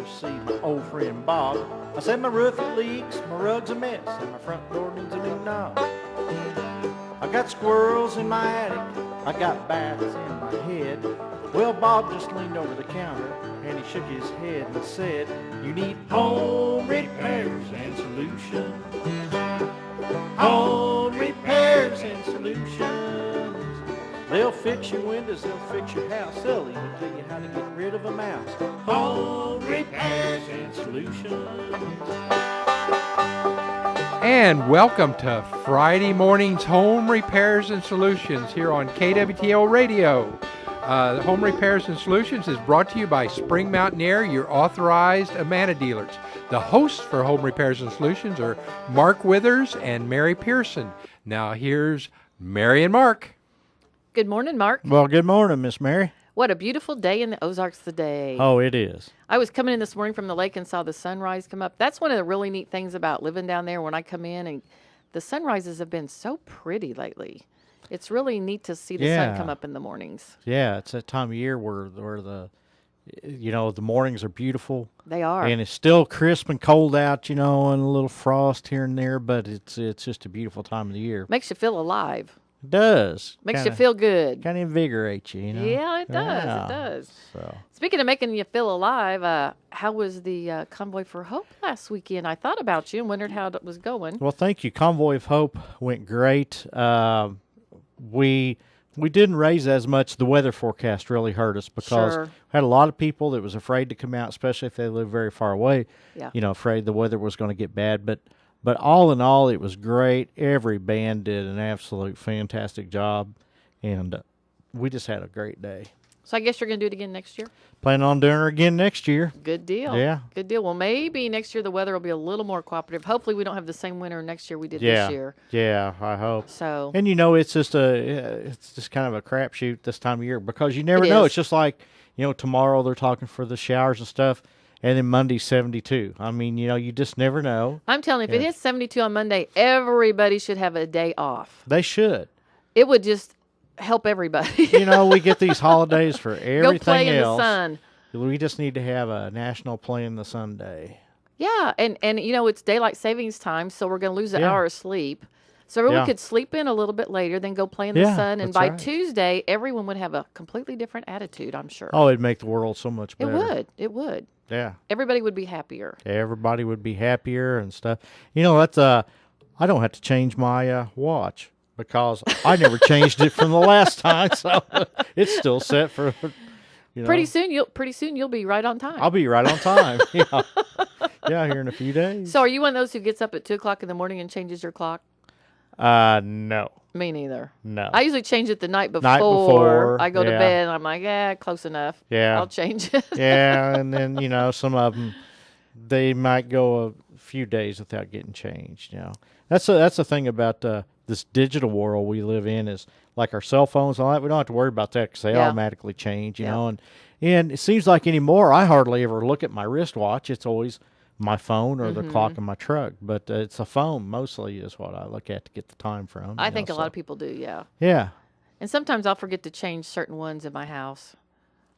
to see my old friend Bob. I said my roof it leaks, my rug's a mess, and my front door needs a new knob. I got squirrels in my attic, I got bats in my head. Well, Bob just leaned over the counter and he shook his head and said, "You need home repairs and solutions. Home repairs and solutions. They'll fix your windows, they'll fix your house, they'll even tell you how to get rid of a mouse. Home repairs and solutions." And welcome to Friday morning's Home Repairs and Solutions here on KWTO Radio. Home Repairs and Solutions is brought to you by Spring Mountain Air, your authorized Amana dealers. The hosts for Home Repairs and Solutions are Mark Withers and Mary Pearson. Now here's Mary and Mark. Good morning, Mark. Well, good morning, Miss Mary. What a beautiful day in the Ozarks today. Oh, it is. I was coming in this morning from the lake and saw the sunrise come up. That's one of the really neat things about living down there when I come in, and the sunrises have been so pretty lately. It's really neat to see the sun come up in the mornings. Yeah, it's that time of year where the mornings are beautiful. They are. And it's still crisp and cold out, and a little frost here and there, but it's just a beautiful time of the year. Makes you feel alive. It does. Makes you feel good. Kind of invigorates you, Yeah, it does. Yeah. It does. So. Speaking of making you feel alive, how was the Convoy for Hope last weekend? I thought about you and wondered how it was going. Well, thank you. Convoy of Hope went great. We didn't raise as much. The weather forecast really hurt us because we had a lot of people that was afraid to come out, especially if they live very far away. Yeah. Afraid the weather was going to get bad. But all in all, it was great. Every band did an absolute fantastic job, and we just had a great day. So I guess you're going to do it again next year? Planning on doing it again next year. Good deal. Yeah. Good deal. Well, maybe next year the weather will be a little more cooperative. Hopefully we don't have the same winter next year we did this year. Yeah, I hope. So. And it's just kind of a crapshoot this time of year because you never know. It's just like, tomorrow they're talking for the showers and stuff, and then Monday 72. I mean, you just never know. I'm telling you, if it hits 72 on Monday, everybody should have a day off. They should. It would just help everybody. We get these holidays for everything Go play else. in the sun. We just need to have a national play in the sun day. Yeah, and it's daylight savings time, so we're going to lose an hour of sleep. So everyone could sleep in a little bit later, then go play in the sun, and by Tuesday, everyone would have a completely different attitude, I'm sure. Oh, it'd make the world so much better. It would. Yeah. Everybody would be happier. Everybody would be happier and stuff. That's I don't have to change my watch because I never changed it from the last time, so it's still set for. Pretty soon you'll be right on time. I'll be right on time. Yeah, here in a few days. So are you one of those who gets up at 2:00 in the morning and changes your clock? No. Me neither. No. I usually change it the night before I go to bed, and I'm like, close enough. Yeah. I'll change it. Yeah, and then, some of them, they might go a few days without getting changed, That's the thing about this digital world we live in is like our cell phones and all that. We don't have to worry about that because they automatically change, and it seems like anymore I hardly ever look at my wristwatch. It's always my phone or the clock in my truck, but it's a phone mostly is what I look at to get the time from. I think a lot of people do, yeah. Yeah. And sometimes I'll forget to change certain ones in my house.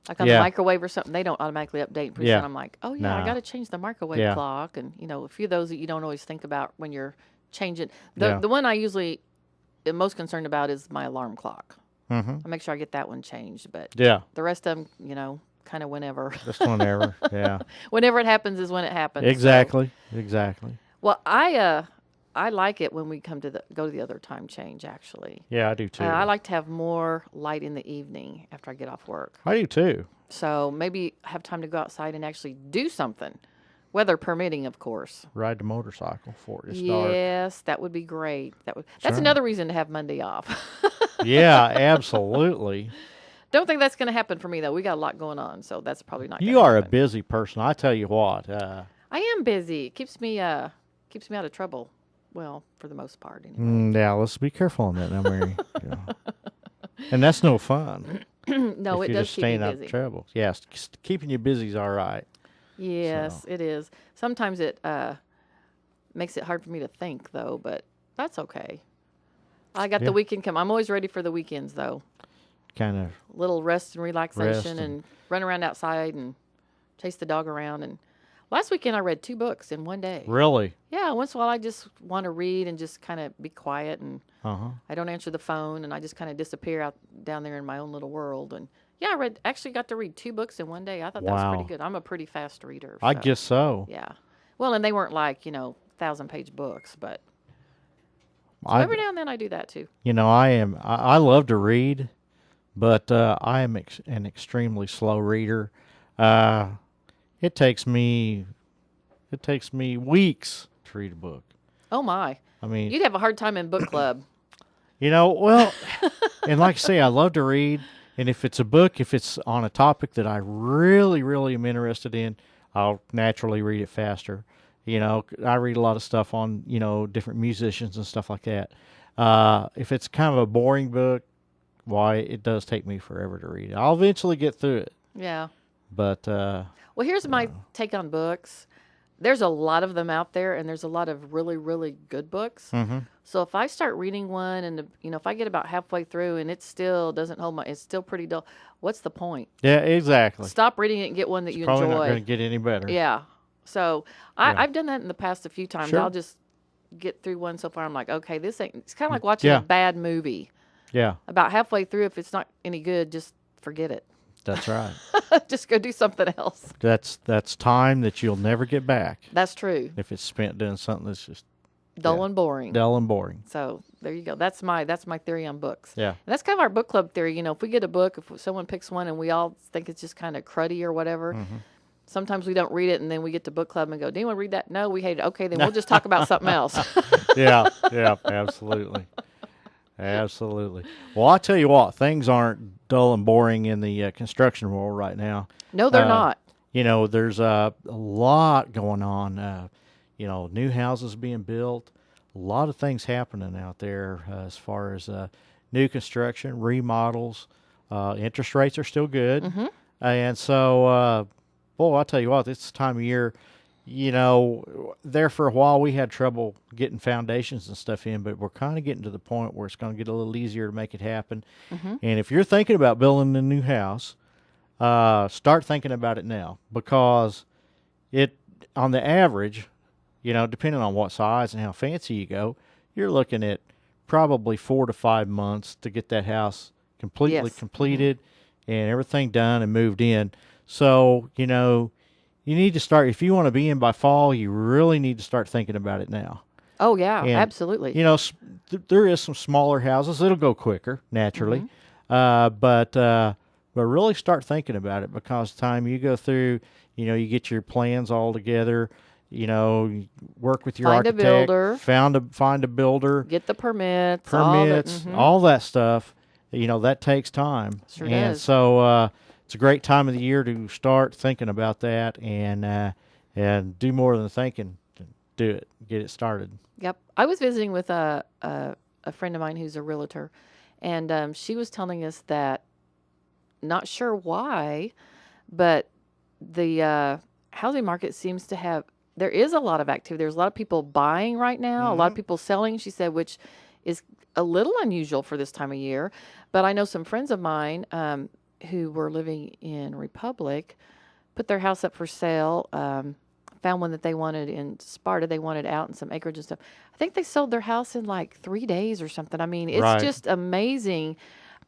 Like on the microwave or something, they don't automatically update. And pretty soon I'm like, I got to change the microwave clock. And, a few of those that you don't always think about when you're changing. The one I usually am most concerned about is my alarm clock. Mm-hmm. I make sure I get that one changed. But the rest of them, kind of whenever. Just whenever, yeah. Whenever it happens is when it happens. Exactly, so. Exactly. Well, I like it when we go to the other time change, actually. Yeah, I do too. I like to have more light in the evening after I get off work. I do too. So maybe have time to go outside and actually do something, weather permitting, of course. Ride the motorcycle before it's dark. Yes, that would be great. That's another reason to have Monday off. Yeah, absolutely. Don't think that's going to happen for me, though. We got a lot going on, so that's probably not going to You are happen. a busy person. I tell you what. I am busy. It keeps me out of trouble. Well, for the most part, anyway. Yeah, let's be careful on that now, Mary. And that's no fun. No, it does keep me busy. Out of trouble. Yes, keeping you busy is all right. Yes, it is. Sometimes it makes it hard for me to think, though, but that's okay. I got the weekend come. I'm always ready for the weekends, though. Kind of little rest and relaxation and run around outside and chase the dog around. And Last weekend I read 2 books in one day. Really? Yeah, once in a while I just want to read and just kind of be quiet, and Uh-huh. I don't answer the phone, and I just kind of disappear out down there in my own little world. And yeah, actually got to read 2 books in one day. I thought that was pretty good. I'm a pretty fast reader. I guess so. Yeah. Well, and they weren't like, 1,000-page books, but so every now and then I do that too. I love to read, but I am an extremely slow reader. It takes me weeks to read a book. Oh my! I mean, you'd have a hard time in book club. Well, and like I say, I love to read, and if it's on a topic that I really, really am interested in, I'll naturally read it faster. I read a lot of stuff on, different musicians and stuff like that. If it's kind of a boring book, why, it does take me forever to read it. I'll eventually get through it. Yeah. But, well, here's my take on books. There's a lot of them out there, and there's a lot of really, really good books. Mm-hmm. So if I start reading one, and if I get about halfway through and it still doesn't it's still pretty dull, what's the point? Yeah, exactly. Stop reading it and get one that you probably enjoy. Probably not going to get any better. Yeah. So I've done that in the past a few times. Sure. I'll just get through one so far. I'm like, okay, this ain't. It's kind of like watching a bad movie. Yeah. About halfway through, if it's not any good, just forget it. That's right. Just go do something else. That's time that you'll never get back. That's true. If it's spent doing something that's just dull and boring. Dull and boring. So there you go. That's my theory on books. Yeah. And that's kind of our book club theory. If we get a book, if someone picks one and we all think it's just kind of cruddy or whatever, sometimes we don't read it, and then we get to book club and go, "Do anyone read that?" No, we hate it. Okay, then we'll just talk about something else. Yeah, absolutely. Absolutely. Well, I'll tell you what, things aren't dull and boring in the construction world right now. No, they're not. There's a lot going on. New houses being built, a lot of things happening out there as far as new construction, remodels. Interest rates are still good. Mm-hmm. And so, I'll tell you what, this time of year, there for a while we had trouble getting foundations and stuff in, but we're kind of getting to the point where it's going to get a little easier to make it happen. Mm-hmm. And if you're thinking about building a new house, start thinking about it now, because on the average, depending on what size and how fancy you go, you're looking at probably 4 to 5 months to get that house completely completed and everything done and moved in. So, you need to start, if you want to be in by fall, you really need to start thinking about it now. Oh, yeah, and, absolutely. There is some smaller houses. It'll go quicker, naturally. But really start thinking about it, because the time you go through, you get your plans all together, work with your architect. Find a builder. Find a builder. Get the permits. All that stuff. That takes time. Sure and does. So it's a great time of the year to start thinking about that, and do more than thinking. Do it. Get it started. Yep. I was visiting with a friend of mine who's a realtor, and she was telling us that, not sure why, but the housing market seems to have, there is a lot of activity. There's a lot of people buying right now, a lot of people selling, she said, which is a little unusual for this time of year. But I know some friends of mine who were living in Republic put their house up for sale, found one that they wanted in Sparta. They wanted out in some acreage and stuff. I think they sold their house in like 3 days or something. I mean, it's just amazing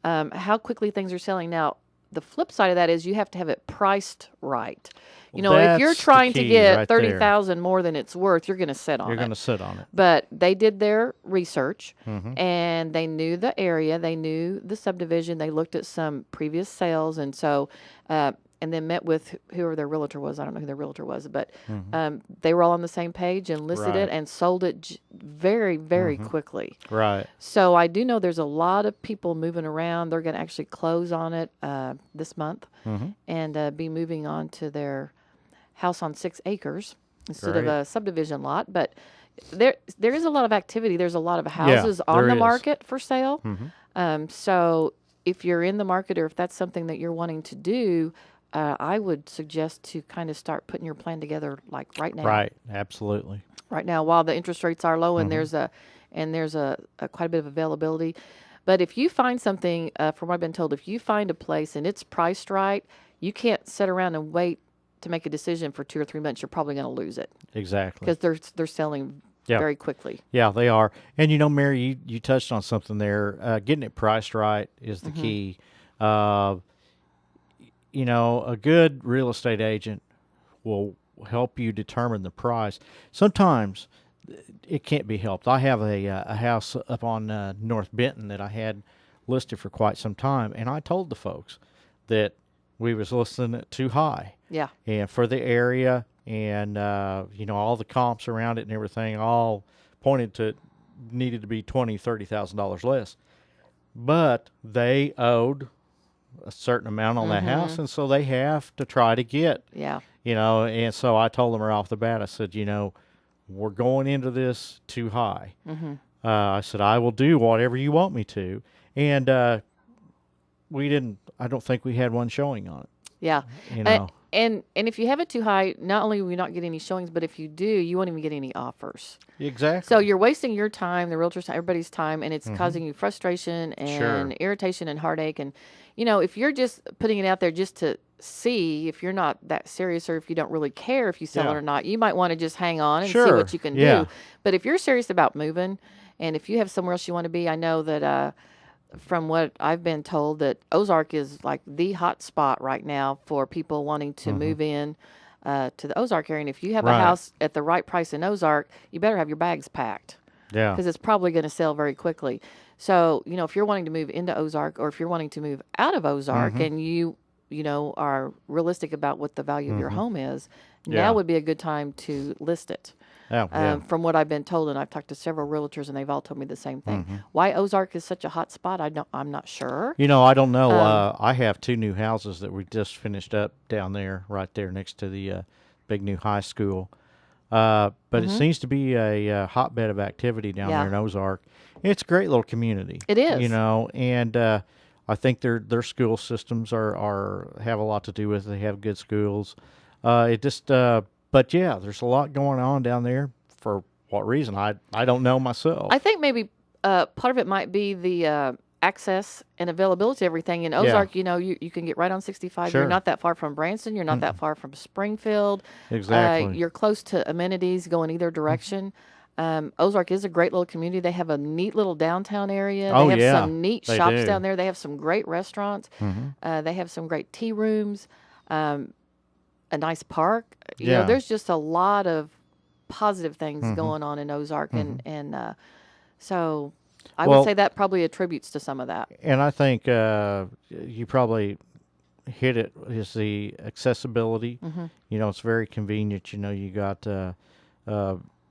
how quickly things are selling. Now, the flip side of that is you have to have it priced right. If you're trying to get $30,000 more than it's worth, you're going to sit on it. You're going to sit on it. But they did their research, and they knew the area, they knew the subdivision, they looked at some previous sales, and so and then met with whoever their realtor was. I don't know who their realtor was, but they were all on the same page and listed it and sold it very, very quickly. Right. So I do know there's a lot of people moving around. They're going to actually close on it this month and be moving on to their house on 6 acres instead of a subdivision lot. But there is a lot of activity. There's a lot of houses on the market for sale. So if you're in the market, or if that's something that you're wanting to do, I would suggest to kind of start putting your plan together like right now. Right, absolutely. Right now, while the interest rates are low and there's a quite a bit of availability. But if you find something, from what I've been told, if you find a place and it's priced right, you can't sit around and wait to make a decision for 2 or 3 months, you're probably going to lose it. Exactly. Because they're selling very quickly. Yeah, they are. And, Mary, you touched on something there. Getting it priced right is the key. A good real estate agent will help you determine the price. Sometimes it can't be helped. I have a house up on North Benton that I had listed for quite some time, and I told the folks that we was listing it too high. Yeah. And for the area, and all the comps around it and everything all pointed to it needed to be $20,000-$30,000 less. But they owed a certain amount on that house, and so they have to try to get. Yeah. And so I told them right off the bat, I said, we're going into this too high. I said, I will do whatever you want me to. And I don't think we had one showing on it. Yeah. And if you have it too high, not only will you not get any showings, but if you do, you won't even get any offers. Exactly. So you're wasting your time, the realtor's time, everybody's time, and it's causing you frustration and irritation and heartache. And, if you're just putting it out there just to see if you're not that serious or if you don't really care if you sell it or not, you might want to just hang on and see what you can do. But if you're serious about moving and if you have somewhere else you want to be, I know that from what I've been told that Ozark is like the hot spot right now for people wanting to move in to the Ozark area. And if you have a house at the right price in Ozark, you better have your bags packed. Yeah. Because it's probably going to sell very quickly. So, if you're wanting to move into Ozark or if you're wanting to move out of Ozark and you are realistic about what the value of your home is, now would be a good time to list it. From what I've been told, and I've talked to several realtors, and they've all told me the same thing. Why Ozark is such a hot spot, I'm not sure. I don't know. I have 2 new houses that we just finished up down there, right there next to the big new high school. But it seems to be a hotbed of activity down there in Ozark. It's a great little community. It is. And I think their school systems have a lot to do with it. They have good schools. But yeah, there's a lot going on down there. For what reason? I don't know myself. I think maybe part of it might be the access and availability of everything. In Ozark, you can get right on 65. You're not that far from Branson. You're not that far from Springfield. Exactly. You're close to amenities going either direction. Ozark is a great little community. They have a neat little downtown area. They have some neat shops down there. They have some great restaurants. They have some great tea rooms, a nice park. There's just a lot of positive things going on in Ozark. And so I would say that probably attributes to some of that. And I think you probably hit it, is the accessibility. It's very convenient. You got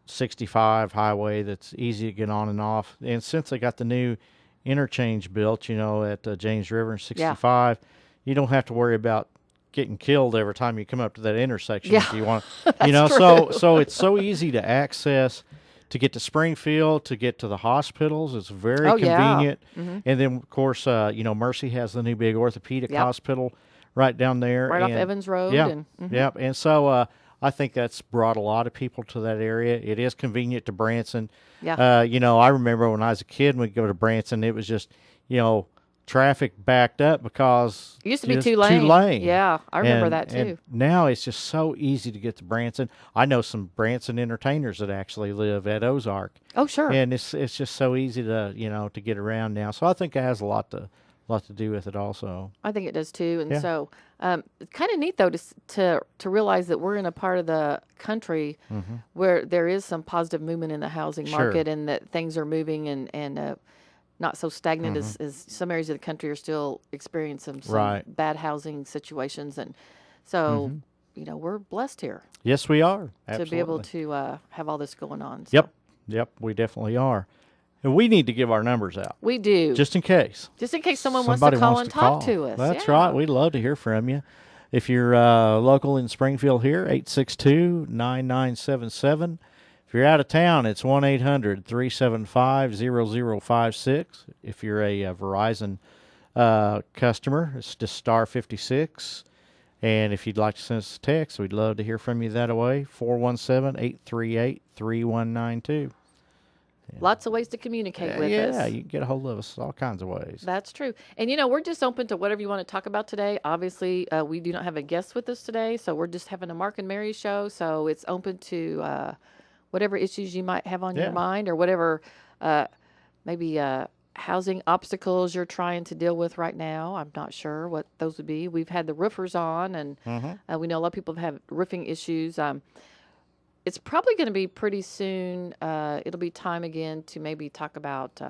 65 highway that's easy to get on and off. And since they got the new interchange built, at James River and 65, you don't have to worry about getting killed every time you come up to that intersection. If you want, so it's so easy to access, to get to Springfield, to get to the hospitals. It's very convenient. And then, of course, Mercy has the new big orthopedic hospital right down there. Right off Evans Road. And so I think that's brought a lot of people to that area. It is convenient to Branson. I remember when I was a kid, we'd go to Branson, it was just, traffic backed up because it used to be two lane. Yeah, I remember that too. And now it's just so easy to get to Branson. I know some Branson entertainers that actually live at Ozark. Oh, sure. And it's just so easy to to get around now. So I think it has a lot to do with it also. I think it does too. And so it's kind of neat though to realize that we're in a part of the country where there is some positive movement in the housing market and that things are moving and not so stagnant as some areas of the country are still experiencing some bad housing situations. And so, we're blessed here. Yes, we are. Absolutely. To be able to have all this going on. So. Yep, we definitely are. And we need to give our numbers out. We do. Just in case. Just in case somebody wants to call and talk to us. That's right. We'd love to hear from you. If you're local in Springfield here, 862-9977. If you're out of town, it's 1-800-375-0056. If you're a Verizon customer, it's just star 56. And if you'd like to send us a text, we'd love to hear from you that way, 417-838-3192. Lots of ways to communicate with us. Yeah, you can get a hold of us all kinds of ways. That's true. And, we're just open to whatever you want to talk about today. Obviously, we do not have a guest with us today, so we're just having a Mark and Mary show. So it's open to whatever issues you might have on your mind, or whatever maybe housing obstacles you're trying to deal with right now. I'm not sure what those would be. We've had the roofers on, and we know a lot of people have had roofing issues. It's probably going to be pretty soon. It'll be time again to maybe talk about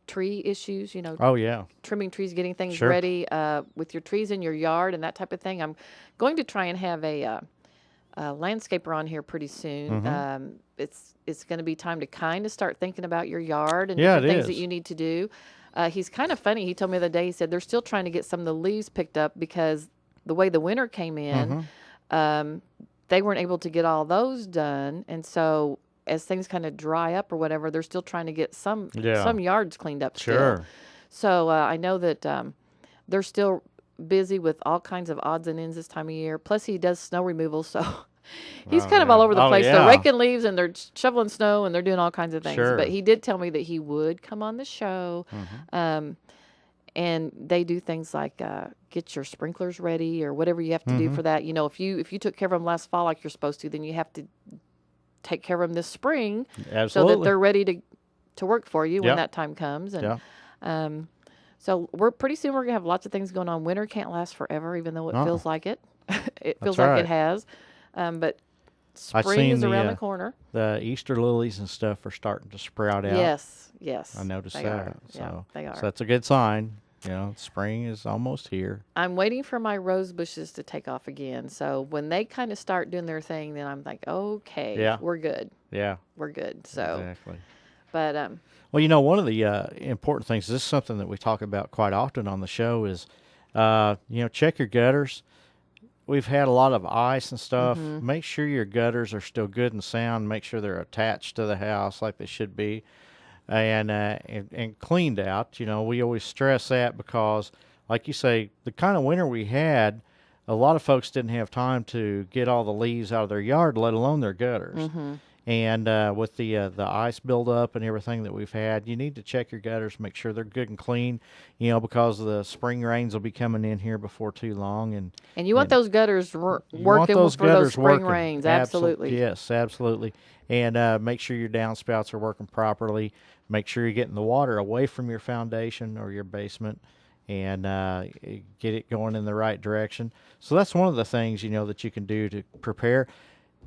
tree issues, Oh, yeah. trimming trees, getting things ready with your trees in your yard and that type of thing. I'm going to try and have a landscaper on here pretty soon. It's going to be time to kind of start thinking about your yard and different things that you need to do. He's kind of funny. He told me the other day, he said they're still trying to get some of the leaves picked up because the way the winter came in, they weren't able to get all those done. And so as things kind of dry up or whatever, they're still trying to get some yards cleaned up still. So I know that they're still busy with all kinds of odds and ends this time of year. Plus he does snow removal, so he's kind of all over the place. They're raking leaves and they're shoveling snow and they're doing all kinds of things. But he did tell me that he would come on the show. And they do things like get your sprinklers ready or whatever you have to do for that. If you took care of them last fall like you're supposed to, then you have to take care of them this spring so that they're ready to work for you when that time comes. And so pretty soon we're going to have lots of things going on. Winter can't last forever, even though it feels like it. It feels like it has. But spring is around the corner. The Easter lilies and stuff are starting to sprout out. Yes. I noticed they that. Are. So, they are. So that's a good sign. Spring is almost here. I'm waiting for my rose bushes to take off again. So when they kind of start doing their thing, then I'm like, okay, we're good. Yeah. We're good. So exactly. But well, one of the important things, this is something that we talk about quite often on the show, is check your gutters. We've had a lot of ice and stuff. Make sure your gutters are still good and sound. Make sure they're attached to the house like they should be, and cleaned out. We always stress that because, like you say, the kind of winter we had, a lot of folks didn't have time to get all the leaves out of their yard, let alone their gutters. And with the ice buildup and everything that we've had, you need to check your gutters, make sure they're good and clean, because the spring rains will be coming in here before too long. And you want those gutters working for those spring rains. Absolutely. Yes, absolutely. And make sure your downspouts are working properly. Make sure you're getting the water away from your foundation or your basement and get it going in the right direction. So that's one of the things, that you can do to prepare.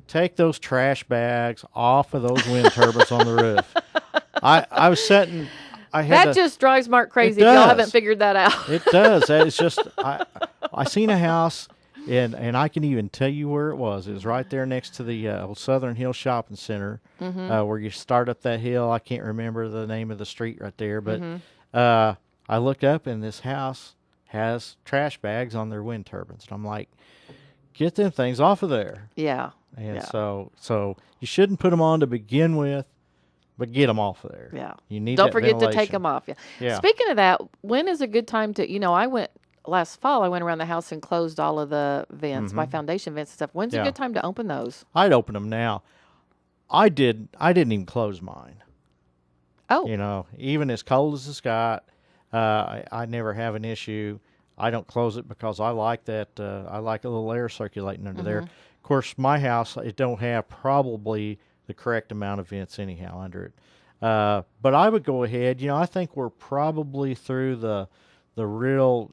Take those trash bags off of those wind turbines on the roof. I was sitting. That just drives Mark crazy if y'all haven't figured that out. It does. It's just I seen a house, and I can even tell you where it was. It was right there next to the old Southern Hill Shopping Center, where you start up that hill. I can't remember the name of the street right there, but I looked up, and this house has trash bags on their wind turbines, and I'm like, get them things off of there. Yeah. And so you shouldn't put them on to begin with, but get them off of there. Yeah. You need Don't forget ventilation. to take them off. Yeah. Speaking of that, when is a good time to, I went last fall, I went around the house and closed all of the vents, my foundation vents and stuff. When's a good time to open those? I'd open them now. I didn't even close mine. Oh. Even as cold as it's got, I never have an issue. I don't close it because I like that. I like a little air circulating under there. Of course, my house, it don't have probably the correct amount of vents anyhow under it. But I would go ahead. I think we're probably through the real,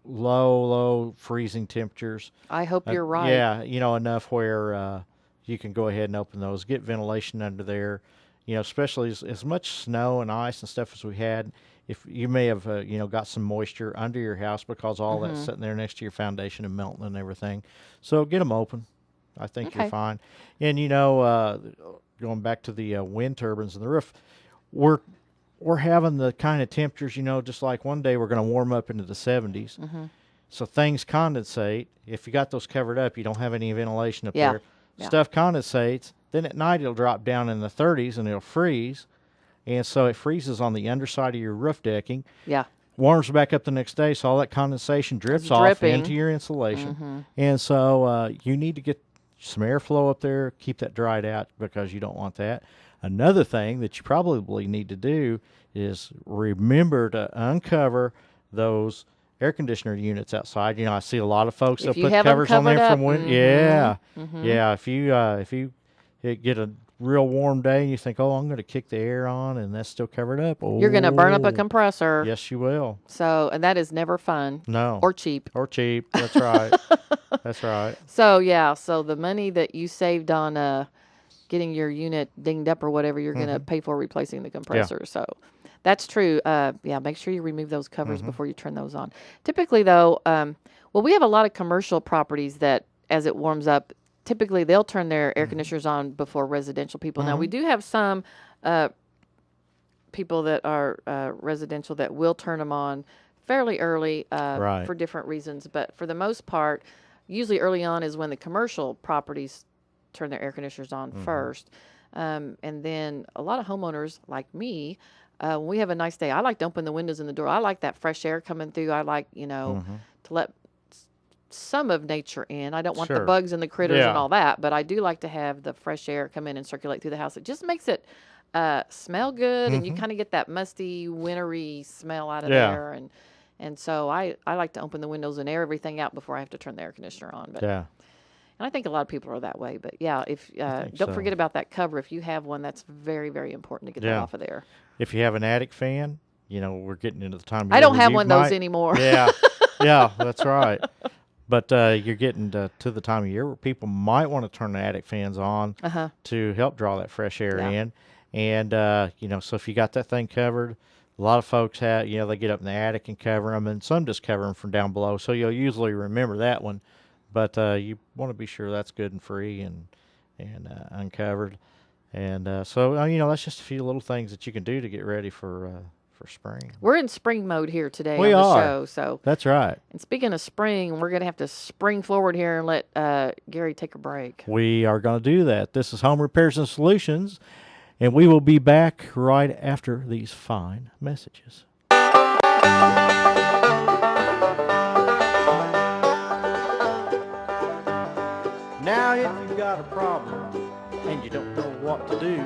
low freezing temperatures. I hope you're right. Yeah, enough where you can go ahead and open those, get ventilation under there. Especially as much snow and ice and stuff as we had. If you may have, got some moisture under your house because all that's sitting there next to your foundation and melting and everything. So get them open. I think you're fine. And, going back to the wind turbines and the roof, we're having the kind of temperatures, just like one day we're going to warm up into the 70s. So things condensate. If you got those covered up, you don't have any ventilation up there. Yeah. Stuff condensates. Then at night it'll drop down in the 30s and it'll freeze. And so it freezes on the underside of your roof decking. Yeah. Warms back up the next day, so all that condensation drips off into your insulation. And so you need to get some airflow up there, keep that dried out because you don't want that. Another thing that you probably need to do is remember to uncover those air conditioner units outside. I see a lot of folks that put covers on there from wind. Yeah. If you get a real warm day and you think, oh, I'm going to kick the air on and that's still covered up, you're going to burn up a compressor. Yes, you will. So, and that is never fun. No. Or cheap. That's right. That's right. So, so the money that you saved on getting your unit dinged up or whatever, you're going to pay for replacing the compressor. Yeah. So that's true. Make sure you remove those covers before you turn those on. Typically, though, we have a lot of commercial properties that as it warms up, typically they'll turn their air conditioners on before residential people. Now, we do have some people that are residential that will turn them on fairly early for different reasons. But for the most part, usually early on is when the commercial properties turn their air conditioners on first. And then a lot of homeowners like me, when we have a nice day, I like to open the windows and the door. I like that fresh air coming through. I like, to let some of nature in. I don't want the bugs and the critters and all that, but I do like to have the fresh air come in and circulate through the house. It just makes it smell good, and you kind of get that musty, wintry smell out of there. And so I like to open the windows and air everything out before I have to turn the air conditioner on. But, and I think a lot of people are that way. But, if don't forget about that cover. If you have one, that's very, very important to get that off of there. If you have an attic fan, we're getting into the time. I don't have one of those anymore. Yeah, that's right. But you're getting to the time of year where people might want to turn the attic fans on to help draw that fresh air in. And, so if you got that thing covered, a lot of folks have, they get up in the attic and cover them, and some just cover them from down below. So you'll usually remember that one. But you want to be sure that's good and free and uncovered. And so, that's just a few little things that you can do to get ready for spring. We're in spring mode here today on the show. So that's right. And speaking of spring, we're going to have to spring forward here and let Gary take a break. We are going to do that. This is Home Repairs and Solutions, and we will be back right after these fine messages. Now, if you've got a problem and you don't know what to do,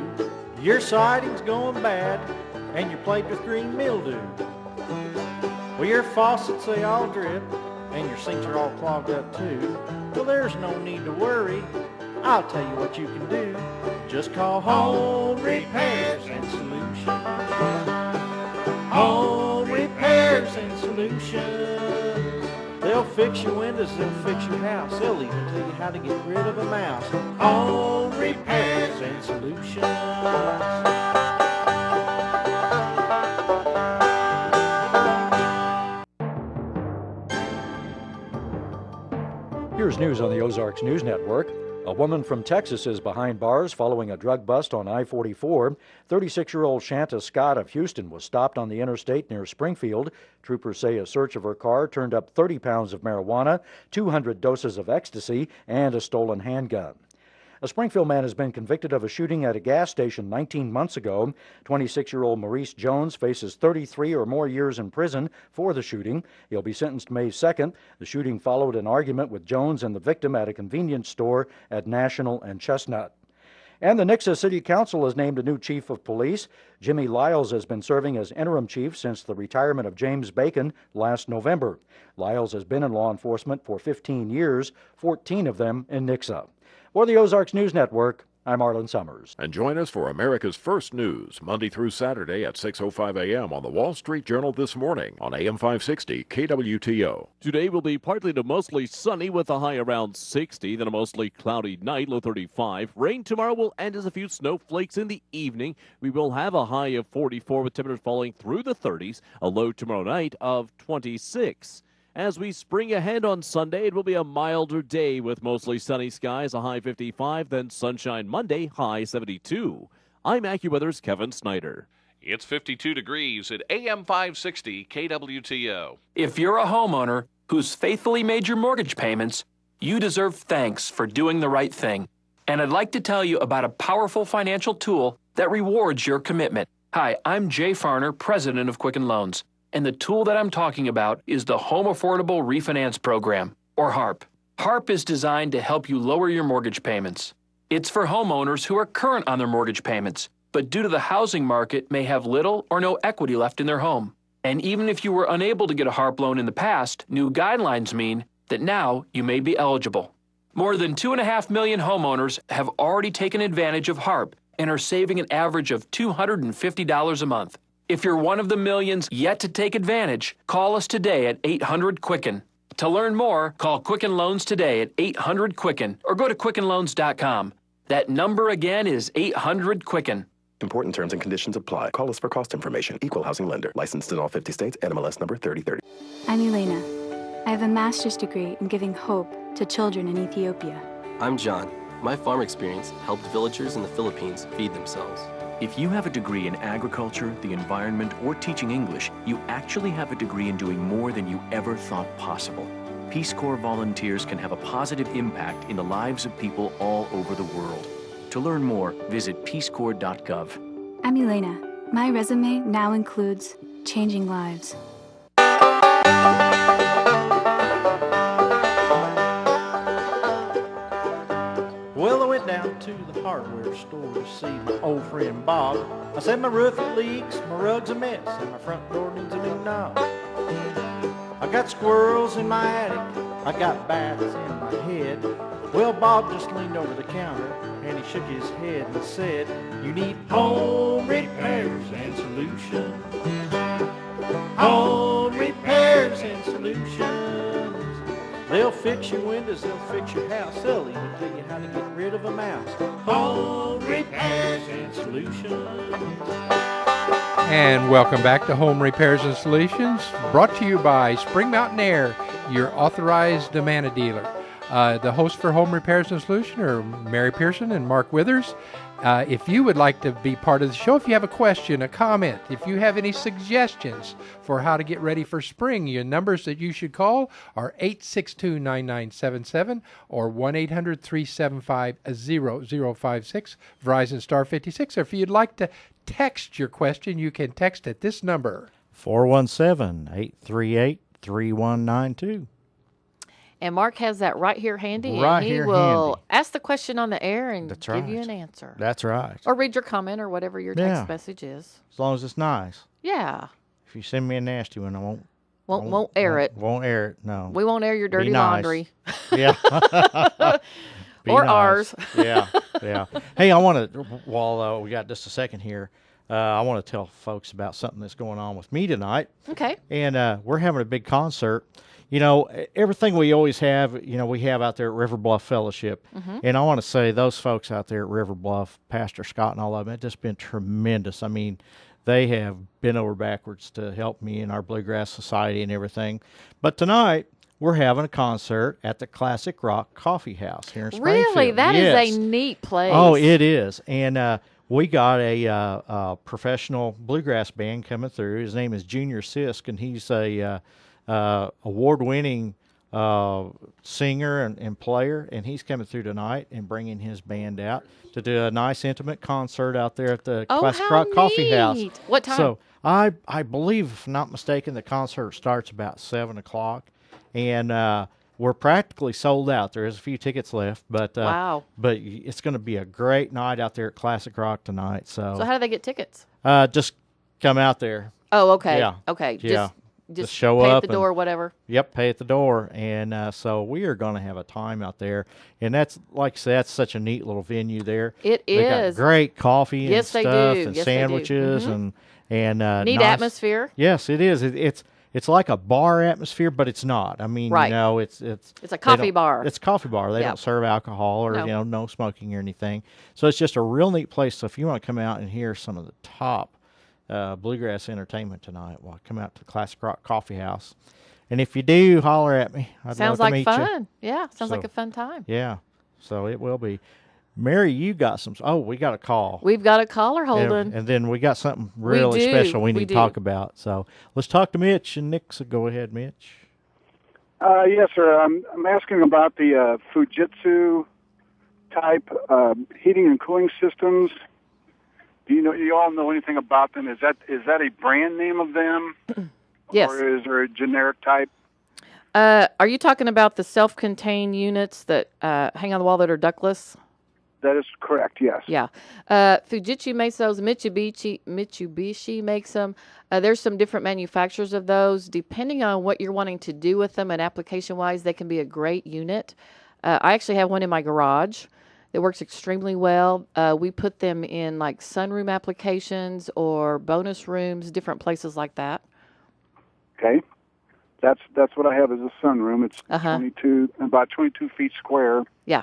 your siding's going bad and you're plagued with green mildew. Well, your faucets, they all drip, and your sinks are all clogged up too. Well, there's no need to worry. I'll tell you what you can do. Just call Home Repairs and Solutions. Home Repairs and Solutions. They'll fix your windows, they'll fix your house. They'll even tell you how to get rid of a mouse. Home Repairs and Solutions. Here's news on the Ozarks News Network. A woman from Texas is behind bars following a drug bust on I-44. 36-year-old Shanta Scott of Houston was stopped on the interstate near Springfield. Troopers say a search of her car turned up 30 pounds of marijuana, 200 doses of ecstasy, and a stolen handgun. A Springfield man has been convicted of a shooting at a gas station 19 months ago. 26-year-old Maurice Jones faces 33 or more years in prison for the shooting. He'll be sentenced May 2nd. The shooting followed an argument with Jones and the victim at a convenience store at National and Chestnut. And the Nixa City Council has named a new chief of police. Jimmy Lyles has been serving as interim chief since the retirement of James Bacon last November. Lyles has been in law enforcement for 15 years, 14 of them in Nixa. For the Ozarks News Network, I'm Arlen Summers. And join us for America's First News, Monday through Saturday at 6:05 a.m. on the Wall Street Journal This Morning on AM 560 KWTO. Today will be partly to mostly sunny with a high around 60, then a mostly cloudy night, low 35. Rain tomorrow will end as a few snowflakes in the evening. We will have a high of 44 with temperatures falling through the 30s, a low tomorrow night of 26. As we spring ahead on Sunday, it will be a milder day with mostly sunny skies, a high 55, then sunshine Monday, high 72. I'm AccuWeather's Kevin Snyder. It's 52 degrees at AM 560 KWTO. If you're a homeowner who's faithfully made your mortgage payments, you deserve thanks for doing the right thing. And I'd like to tell you about a powerful financial tool that rewards your commitment. Hi, I'm Jay Farner, president of Quicken Loans. And the tool that I'm talking about is the Home Affordable Refinance Program, or HARP. HARP is designed to help you lower your mortgage payments. It's for homeowners who are current on their mortgage payments, but due to the housing market may have little or no equity left in their home. And even if you were unable to get a HARP loan in the past, new guidelines mean that now you may be eligible. More than 2.5 million homeowners have already taken advantage of HARP and are saving an average of $250 a month. If you're one of the millions yet to take advantage, call us today at 800-QUICKEN. To learn more, call Quicken Loans today at 800-QUICKEN or go to quickenloans.com. That number again is 800-QUICKEN. Important terms and conditions apply. Call us for cost information. Equal housing lender. Licensed in all 50 states. NMLS number 3030. I'm Elena. I have a master's degree in giving hope to children in Ethiopia. I'm John. My farm experience helped villagers in the Philippines feed themselves. If you have a degree in agriculture, the environment, or teaching English, you actually have a degree in doing more than you ever thought possible. Peace Corps volunteers can have a positive impact in the lives of people all over the world. To learn more, visit peacecorps.gov. I'm Elena. My resume now includes changing lives. Well, I went down to the hardware store to see my old friend Bob. I said my roof it leaks, my rug's a mess, and my front door needs a new knob. I got squirrels in my attic, I got bats in my head. Well, Bob just leaned over the counter and he shook his head and said, "You need home repairs and solutions. Home repairs and solutions. They'll fix your windows, they'll fix your house, they'll even tell you how to get rid of a mouse. Home repairs and solutions." And welcome back to Home Repairs and Solutions, brought to you by Spring Mountain Air, your authorized Amana dealer. The hosts for Home Repairs and Solutions are Mary Pearson and Mark Withers. If you would like to be part of the show, if you have a question, a comment, if you have any suggestions for how to get ready for spring, your numbers that you should call are 862-9977 or 1-800-375-0056, Verizon star 56. Or if you'd like to text your question, you can text at this number. 417-838-3192. And Mark has that right here handy, Right and he here will handy. ask the question on the air and That's give you right. an answer. That's right. Or read your comment or whatever your text Yeah. message is. As long as it's nice. Yeah. If you send me a nasty one, I won't Won't air it. Won't air it, no. We won't air your dirty nice. laundry. Yeah. Be or nice. ours. Yeah, yeah. Hey, I want to, while we got just a second here, I want to tell folks about something that's going on with me tonight. Okay. And we're having a big concert. You know, everything we always have, you know, we have out there at River Bluff Fellowship. Mm-hmm. And I want to say those folks out there at River Bluff, Pastor Scott and all of them, have just been tremendous. I mean, they have bent over backwards to help me in our Bluegrass Society and everything. But tonight, we're having a concert at the Classic Rock Coffee House here in Springfield. Really? That Yes. is a neat place. Oh, it is. And we got a professional bluegrass band coming through. His name is Junior Sisk, and he's a award-winning singer and player, and he's coming through tonight and bringing his band out to do a nice intimate concert out there at the Classic Rock Coffee House. What time? So I believe, if I'm not mistaken, the concert starts about 7 o'clock, and we're practically sold out. There's a few tickets left, but Wow. But it's going to be a great night out there at Classic Rock tonight. So how do they get tickets? just come out there. Oh, okay. Yeah. Okay. Yeah. Just show pay up at the door, whatever. Yep, pay at the door. And so we are going to have a time out there. And that's, like I said, that's such a neat little venue there. It They is. got great coffee Yes, they and stuff do. and Yes, they do. sandwiches Mhm. and Neat nice atmosphere. Yes, it is. It's like a bar atmosphere, but it's not. I mean, Right. you know, it's a they coffee don't- bar. It's a coffee bar. They Yep. don't serve alcohol or No. no smoking or anything. So it's just a real neat place. So if you want to come out and hear some of the top bluegrass entertainment tonight, well, come out to the Classic Rock Coffee House. And if you do, holler at me. I'd Sounds love to like meet fun. you. Yeah, sounds like So- a fun time. Yeah, so it will be. Mary, you got some. Oh, we got a call. We've got a caller holding. And then we got something really do. special we We need do. to talk about. So let's talk to Mitch and Nick. So go ahead, Mitch. Yes, sir. I'm asking about the Fujitsu type heating and cooling systems. Do you all know anything about them? Is that a brand name of them? Yes. Or is there a generic type? Are you talking about the self-contained units that hang on the wall that are ductless? That is correct, yes. Yeah. Fujitsu makes those. Mitsubishi makes them. There's some different manufacturers of those. Depending on what you're wanting to do with them and application-wise, they can be a great unit. I actually have one in my garage that works extremely well. We put them in like sunroom applications or bonus rooms, different places like that. Okay. That's what I have as a sunroom. It's about 22 feet square. Yeah.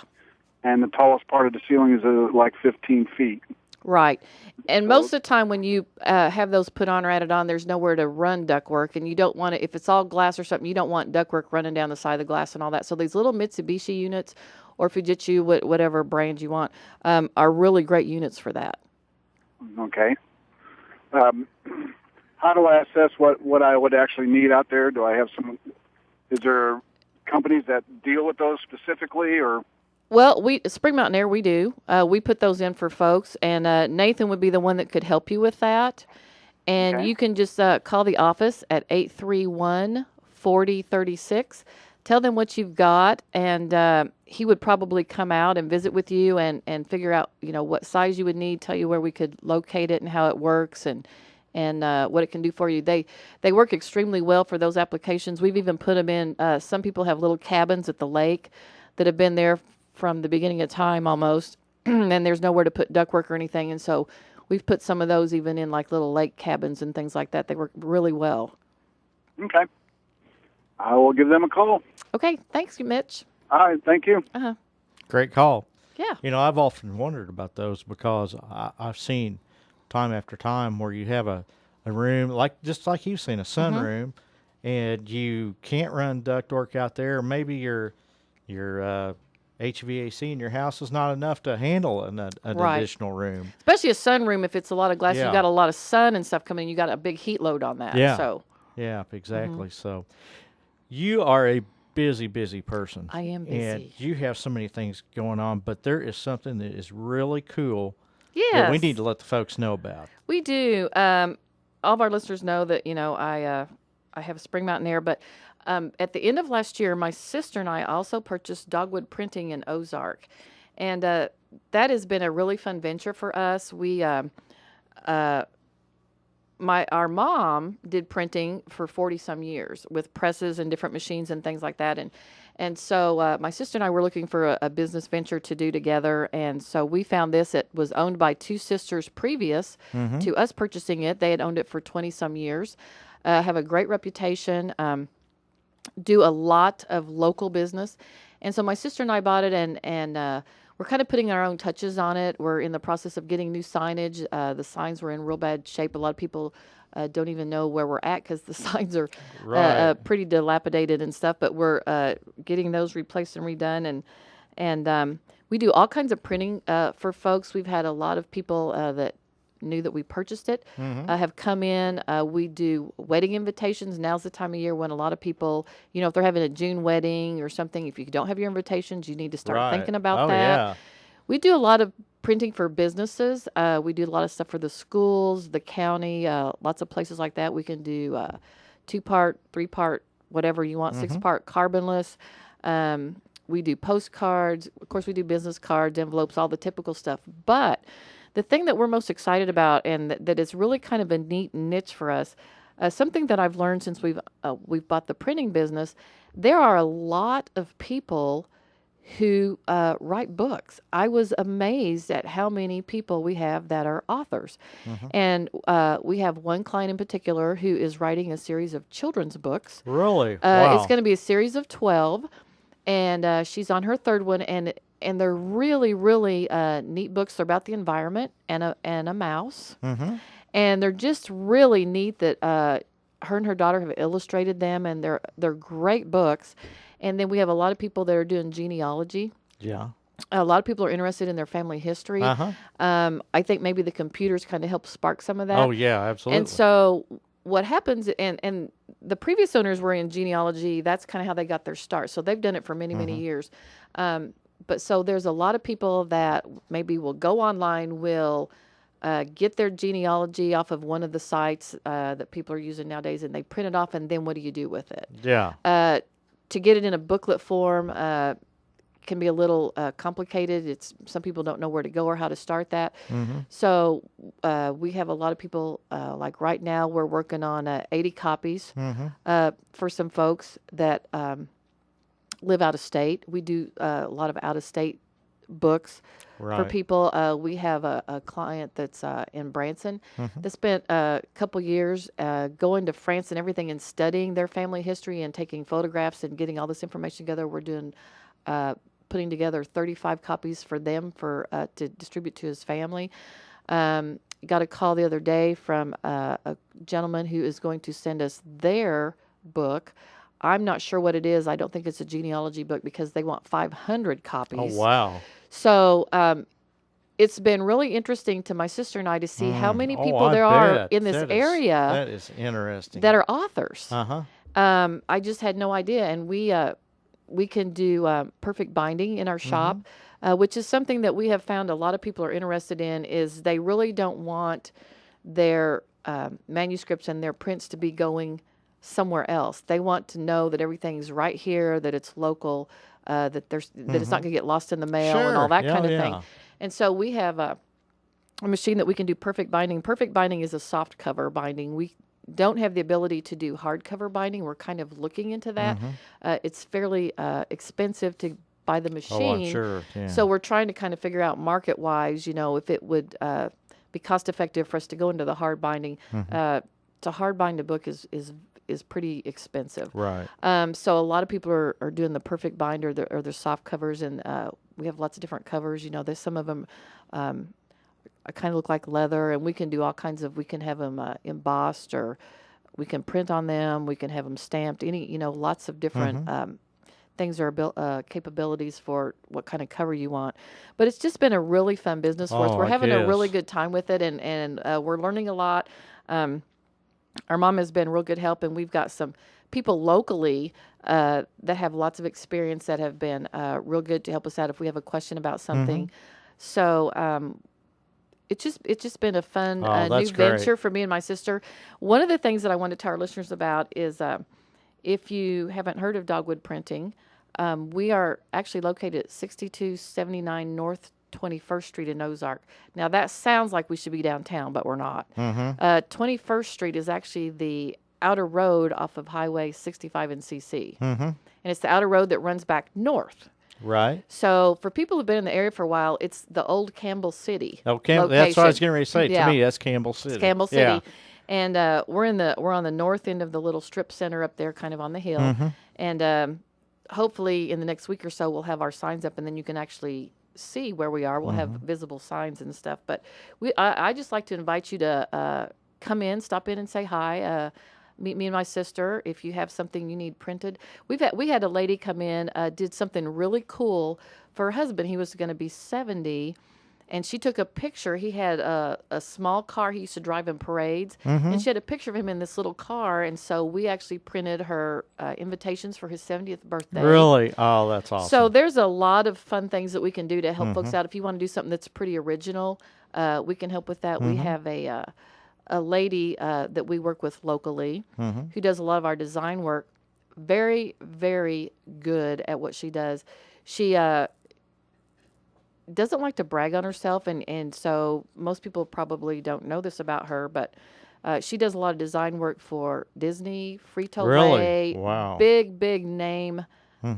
And the tallest part of the ceiling is like 15 feet. Right. And most of the time when you have those put on or added on, there's nowhere to run ductwork. And you don't want it, if it's all glass or something, you don't want ductwork running down the side of the glass and all that. So these little Mitsubishi units or Fujitsu, whatever brand you want, are really great units for that. Okay. How do I assess what I would actually need out there? Do I have is there companies that deal with those specifically, or? Well, Spring Mountain Air, we do. We put those in for folks, and Nathan would be the one that could help you with that. And you can just call the office at 831-4036. Tell them what you've got, and he would probably come out and visit with you and figure out, what size you would need, tell you where we could locate it and how it works, and what it can do for you. They work extremely well for those applications. We've even put them in. Some people have little cabins at the lake that have been there from the beginning of time almost, and there's nowhere to put ductwork or anything. And so we've put some of those even in like little lake cabins and things like that. They work really well. Okay. I will give them a call. Okay. Thanks, Mitch. All right. Thank you. Uh-huh. Great call. Yeah. I've often wondered about those because I've seen time after time where you have a room, just like you've seen, a sunroom, and you can't run ductwork out there. Maybe your HVAC in your house is not enough to handle an additional room. Especially a sunroom, if it's a lot of glass, you've got a lot of sun and stuff coming in, you got a big heat load on that. Yeah. So. Yeah, exactly. So you are a busy person. I am busy. And you have so many things going on, but there is something that is really cool that we need to let the folks know about. We do. All of our listeners know that, I have Spring Mountain Air, but at the end of last year, my sister and I also purchased Dogwood Printing in Ozark. And that has been a really fun venture for us. We, our mom did printing for 40-some years with presses and different machines and things like that. And so my sister and I were looking for a business venture to do together. And so we found this. It was owned by two sisters previous to us purchasing it. They had owned it for 20-some years, have a great reputation, do a lot of local business. And so my sister and I bought it, and we're kind of putting our own touches on it. We're in the process of getting new signage. The signs were in real bad shape. A lot of people don't even know where we're at because the signs are pretty dilapidated and stuff. But we're getting those replaced and redone. And we do all kinds of printing for folks. We've had a lot of people that knew that we purchased it have come in. We do wedding invitations. Now's the time of year when a lot of people, if they're having a June wedding or something, if you don't have your invitations, you need to start thinking about that. Yeah. We do a lot of printing for businesses. We do a lot of stuff for the schools, the county, lots of places like that. We can do 2-part, 3-part, whatever you want, 6-part carbonless. We do postcards. Of course, we do business cards, envelopes, all the typical stuff. But the thing that we're most excited about, and that is really kind of a neat niche for us, something that I've learned since we've bought the printing business, there are a lot of people who write books. I was amazed at how many people we have that are authors. And we have one client in particular who is writing a series of children's books. Really? Wow. It's going to be a series of 12, and she's on her 3rd one, and they're really, really neat books. They're about the environment and a mouse. And they're just really neat that her and her daughter have illustrated them, and they're great books. And then we have a lot of people that are doing genealogy. Yeah. A lot of people are interested in their family history. I think maybe the computers kind of help spark some of that. Oh, yeah, absolutely. And so what happens, and the previous owners were in genealogy. That's kind of how they got their start. So they've done it for many, many years. But so there's a lot of people that maybe will go online, will get their genealogy off of one of the sites that people are using nowadays, and they print it off, and then what do you do with it? Yeah. To get it in a booklet form, can be a little complicated. Some people don't know where to go or how to start that. Mm-hmm. So we have a lot of people, like right now we're working on 80 copies for some folks that live out of state. We do a lot of out of state books for people. We have a client that's in Branson that spent a couple years going to France and everything and studying their family history and taking photographs and getting all this information together. We're doing putting together 35 copies for them to distribute to his family. Got a call the other day from a gentleman who is going to send us their book. I'm not sure what it is. I don't think it's a genealogy book because they want 500 copies. Oh, wow. So it's been really interesting to my sister and I to see how many people there are in this area. That is interesting. That are authors. Uh-huh. I just had no idea. And we can do perfect binding in our shop, which is something that we have found a lot of people are interested in, is they really don't want their manuscripts and their prints to be going somewhere else. They want to know that everything's right here, that it's local, that it's not going to get lost in the mail and all that kind of thing. And so we have a machine that we can do perfect binding. Perfect binding is a soft cover binding. We don't have the ability to do hardcover binding. We're kind of looking into that. It's fairly expensive to buy the machine. Oh, I'm sure. Yeah. So we're trying to kind of figure out market-wise, if it would be cost-effective for us to go into the hard binding. To hard bind a book is pretty expensive. Right. So a lot of people are doing the perfect bind or the soft covers, and we have lots of different covers. There's some of them kind of look like leather, and we can do all kinds of. We can have them embossed, or we can print on them. We can have them stamped. Lots of different things are built capabilities for what kind of cover you want. But it's just been a really fun business for us. We're having a really good time with it, and we're learning a lot. Our mom has been real good help, and we've got some people locally that have lots of experience that have been real good to help us out if we have a question about something. So it's just been a fun new venture for me and my sister. One of the things that I want to tell our listeners about is if you haven't heard of Dogwood Printing, we are actually located at 6279 North 21st Street in Ozark. Now, that sounds like we should be downtown, but we're not. 21st Street is actually the outer road off of Highway 65 and CC. And it's the outer road that runs back north. Right. So for people who've been in the area for a while, it's the old Campbell City. Oh, that's what I was getting ready to say. To me, that's Campbell City. It's Campbell City. Yeah. And we're on the north end of the little strip center up there, kind of on the hill. And hopefully in the next week or so, we'll have our signs up, and then you can actually see where we are. We'll have visible signs and stuff. But I just like to invite you to come in, stop in and say hi. Meet me and my sister if you have something you need printed. We had a lady come in, did something really cool for her husband. He was going to be 70, and she took a picture. He had a small car he used to drive in parades, and she had a picture of him in this little car, and so we actually printed her invitations for his 70th birthday. Really? Oh, that's awesome. So there's a lot of fun things that we can do to help folks out. If you want to do something that's pretty original, we can help with that. We have a lady that we work with locally who does a lot of our design work. Very, very good at what she does. She doesn't like to brag on herself, and so most people probably don't know this about her, but she does a lot of design work for Disney, Frito-Lay, big name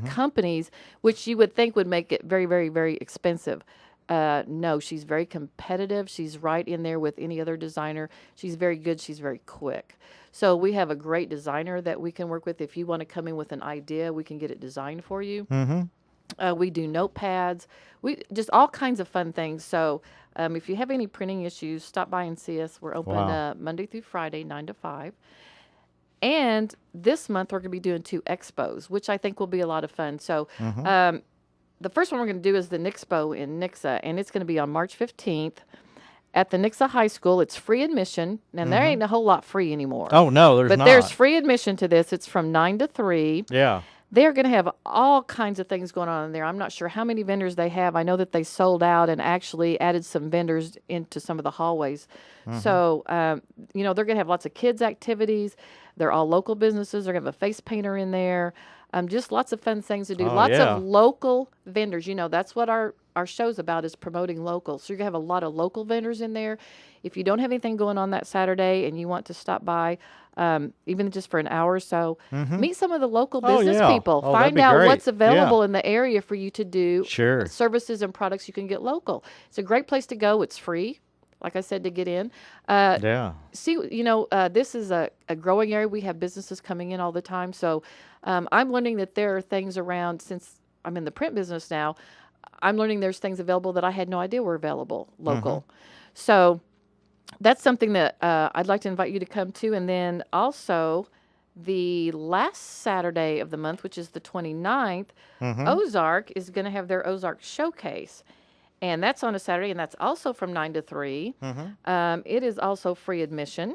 companies, which you would think would make it very, very, very expensive. No, she's very competitive. She's right in there with any other designer. She's very good. She's very quick. So we have a great designer that we can work with. If you want to come in with an idea, we can get it designed for you. We do notepads. We just all kinds of fun things. So if you have any printing issues, stop by and see us. We're open Monday through Friday, 9 to 5. And this month we're going to be doing 2 expos, which I think will be a lot of fun. So the first one we're going to do is the Nixpo in Nixa, and it's going to be on March 15th at the Nixa High School. It's free admission. Now, there ain't a whole lot free anymore. Oh, no, there's not. But there's free admission to this. It's from 9 to 3. Yeah. They're going to have all kinds of things going on in there. I'm not sure how many vendors they have. I know that they sold out and actually added some vendors into some of the hallways. So, they're going to have lots of kids' activities. They're all local businesses. They're going to have a face painter in there. Just lots of fun things to do. Oh, Lots yeah. of local vendors. That's what our show's about, is promoting local. So you're going to have a lot of local vendors in there. If you don't have anything going on that Saturday and you want to stop by, even just for an hour or so, meet some of the local business people. Oh, that'd Find be out great. what's available Yeah. in the area for you to do. Sure. Services and products you can get local. It's a great place to go. It's free, like I said, to get in. See, this is a growing area. We have businesses coming in all the time. So I'm learning that there are things around, since I'm in the print business now, I'm learning there's things available that I had no idea were available local. So that's something that I'd like to invite you to come to. And then also the last Saturday of the month, which is the 29th, Ozark is going to have their Ozark Showcase. And that's on a Saturday, and that's also from 9 to 3. It is also free admission.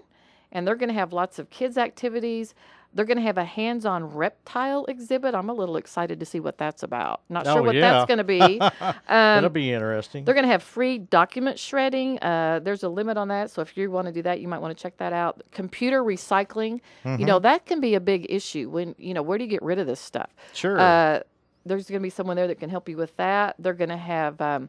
And they're going to have lots of kids' activities. They're going to have a hands-on reptile exhibit. I'm a little excited to see what that's about. Not sure what that's going to be. That'll be interesting. They're going to have free document shredding. There's a limit on that, so if you want to do that, you might want to check that out. Computer recycling, that can be a big issue. When where do you get rid of this stuff? Sure. There's going to be someone there that can help you with that. They're going to have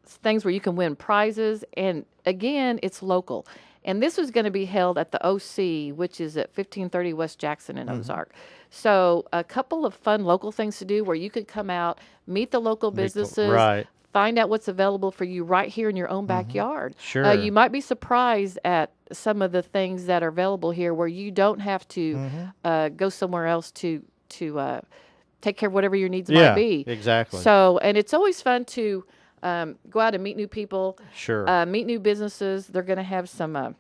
things where you can win prizes, and again, it's local. And this was going to be held at the OC, which is at 1530 West Jackson in Ozark. So a couple of fun local things to do where you could come out, meet the local businesses, right. Find out what's available for you right here in your own backyard. Sure. You might be surprised at some of the things that are available here where you don't have to go somewhere else to take care of whatever your needs might be. Exactly. So, and it's always fun to go out and meet new people. Sure. Meet new businesses. They're going to have some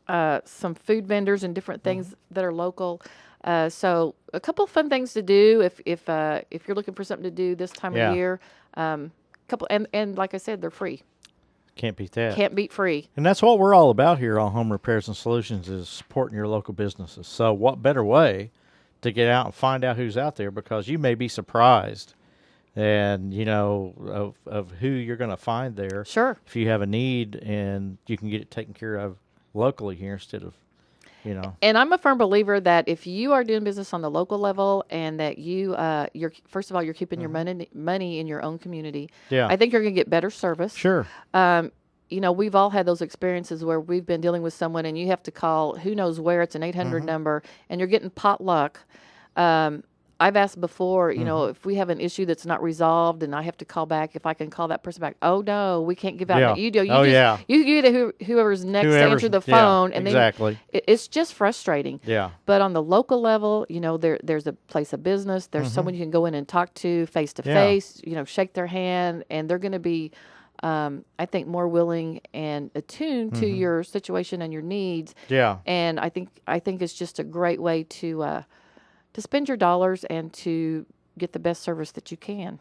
food vendors and different things that are local. So a couple fun things to do if you're looking for something to do this time of year. And like I said, they're free. Can't beat that. Can't beat free. And that's what we're all about here on Home Repairs and Solutions, is supporting your local businesses. So what better way to get out and find out who's out there, because you may be surprised and of who you're going to find there. Sure. If you have a need and you can get it taken care of locally here instead of, And I'm a firm believer that if you are doing business on the local level and that you're first of all, you're keeping your money in your own community. Yeah. I think you're going to get better service. Sure. We've all had those experiences where we've been dealing with someone and you have to call who knows where, it's an 800 number, and you're getting potluck. I've asked before, if we have an issue that's not resolved and I have to call back, if I can call that person back. Oh, no, we can't give out. Yeah. You get whoever's next to answer the phone. And exactly. then it's just frustrating. Yeah. But on the local level, there's a place of business. There's someone you can go in and talk to face to face, shake their hand, and they're going to be, I think, more willing and attuned to your situation and your needs. Yeah. And I think it's just a great way to spend your dollars and to get the best service that you can.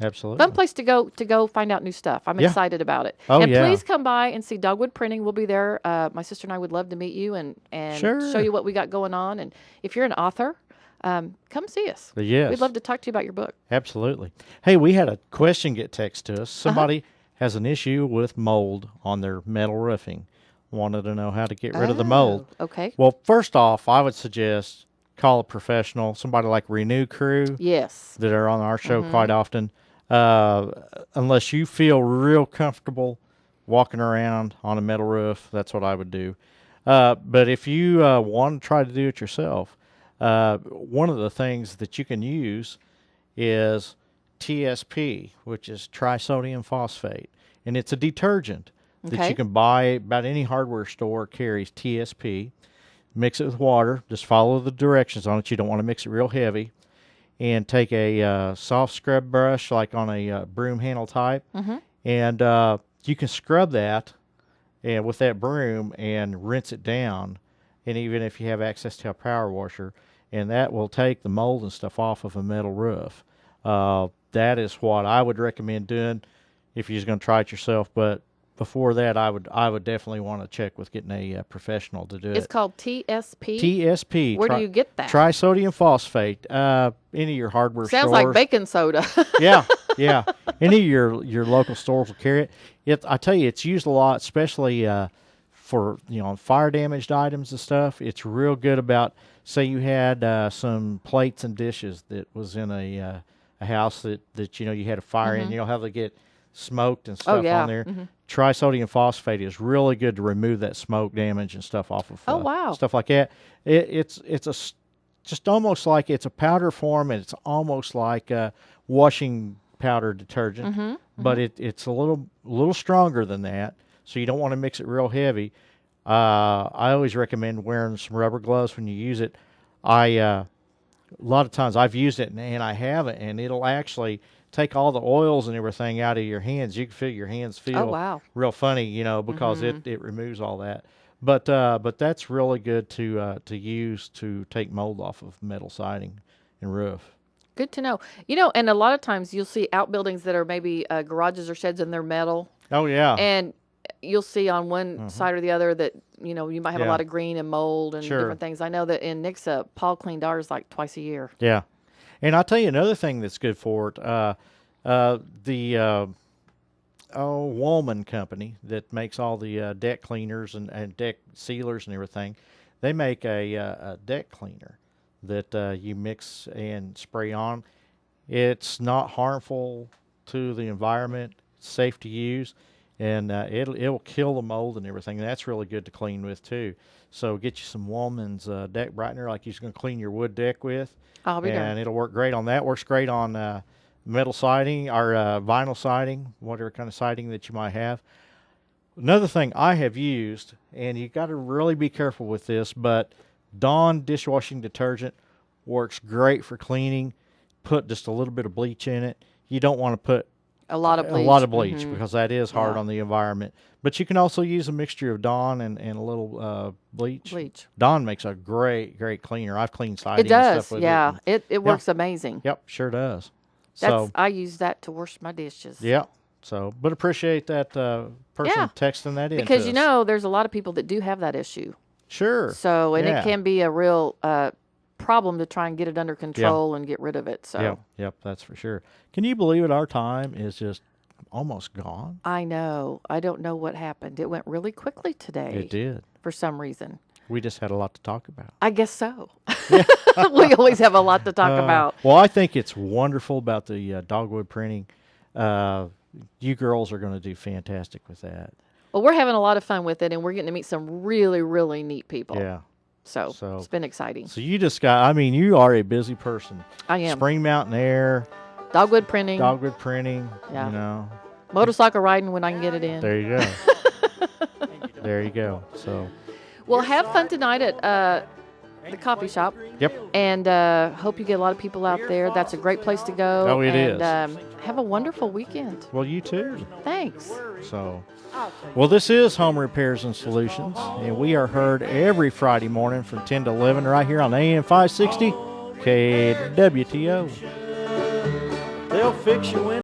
Absolutely. Fun place to go find out new stuff. I'm excited about it. Oh, and yeah. please come by and see Dogwood Printing. We'll be there. My sister and I would love to meet you and Sure. show you what we got going on. And if you're an author, come see us. Yes. We'd love to talk to you about your book. Absolutely. Hey, we had a question get text to us. Somebody has an issue with mold on their metal roofing. Wanted to know how to get rid of the mold. Okay. Well, first off, I would suggest call a professional, somebody like Renew Crew. Yes. That are on our show quite often. Unless you feel real comfortable walking around on a metal roof, that's what I would do. But if you want to try to do it yourself, one of the things that you can use is TSP, which is trisodium phosphate. And it's a detergent that you can buy. About any hardware store carries TSP. Mix it with water. Just follow the directions on it. You don't want to mix it real heavy. And take a soft scrub brush, like on a broom handle type, and you can scrub that with that broom and rinse it down. And even if you have access to a power washer, and that will take the mold and stuff off of a metal roof. That is what I would recommend doing if you're just going to try it yourself. But before that, I would definitely want to check with getting a professional to do it. It's called TSP? TSP. Where do you get that? Trisodium phosphate. Any of your hardware stores. Sounds like baking soda. Yeah. Any of your local stores will carry it. I tell you, it's used a lot, especially for, fire damaged items and stuff. It's real good about, say you had some plates and dishes that was in a house that you had a fire in. You know how they get smoked and stuff on there. Trisodium phosphate is really good to remove that smoke damage and stuff off of stuff like that. It's just almost like it's a powder form, and it's almost like washing powder detergent, but it's a little stronger than that. So you don't want to mix it real heavy. I always recommend wearing some rubber gloves when you use it. A lot of times I've used it and I haven't, and it'll actually take all the oils and everything out of your hands. You can feel your hands feel real funny, because it removes all that. But that's really good to use to take mold off of metal siding and roof. Good to know. And a lot of times you'll see outbuildings that are maybe garages or sheds and they're metal. Oh, yeah. And you'll see on one side or the other that, you might have a lot of green and mold and different things. I know that in Nixa, Paul cleaned ours like twice a year. Yeah. And I'll tell you another thing that's good for it. Woolman company that makes all the deck cleaners and deck sealers and everything, they make a deck cleaner that you mix and spray on. It's not harmful to the environment. It's safe to use, and it'll kill the mold and everything. And that's really good to clean with too. So get you some Woolman's deck brightener, like you're going to clean your wood deck with. I'll be and it'll work great on that. Works great on metal siding or vinyl siding, whatever kind of siding that you might have. Another thing I have used, and you got to really be careful with this, but Dawn dishwashing detergent works great for cleaning. Put just a little bit of bleach in it. You don't want to put a lot of bleach because that is hard on the environment. But you can also use a mixture of Dawn and a little bleach. Dawn makes a great cleaner. I've cleaned siding. It does, and stuff with it. It works amazing. Yep, sure does. I use that to wash my dishes. Yeah. So, but appreciate that person texting that in. Because there's a lot of people that do have that issue. Sure. So, and it can be a real problem to try and get it under control and get rid of it. So. Yep, that's for sure. Can you believe it? Our time is just almost gone. I know. I don't know what happened. It went really quickly today. It did. For some reason. We just had a lot to talk about. I guess so. We always have a lot to talk about. Well, I think it's wonderful about the dogwood printing. You girls are going to do fantastic with that. Well, we're having a lot of fun with it, and we're getting to meet some really, really neat people. Yeah. So it's been exciting. So you just you are a busy person. I am. Spring Mountain Air. Dogwood printing. Yeah. Motorcycle riding when I can get it in. There you go. There you go. So. Well, have fun tonight at the coffee shop. Yep. And hope you get a lot of people out there. That's a great place to go. Oh, it is. Have a wonderful weekend. Well, you too. Thanks. So, well, this is Home Repairs and Solutions, and we are heard every Friday morning from 10 to 11 right here on AM 560 KWTO. They'll fix you in.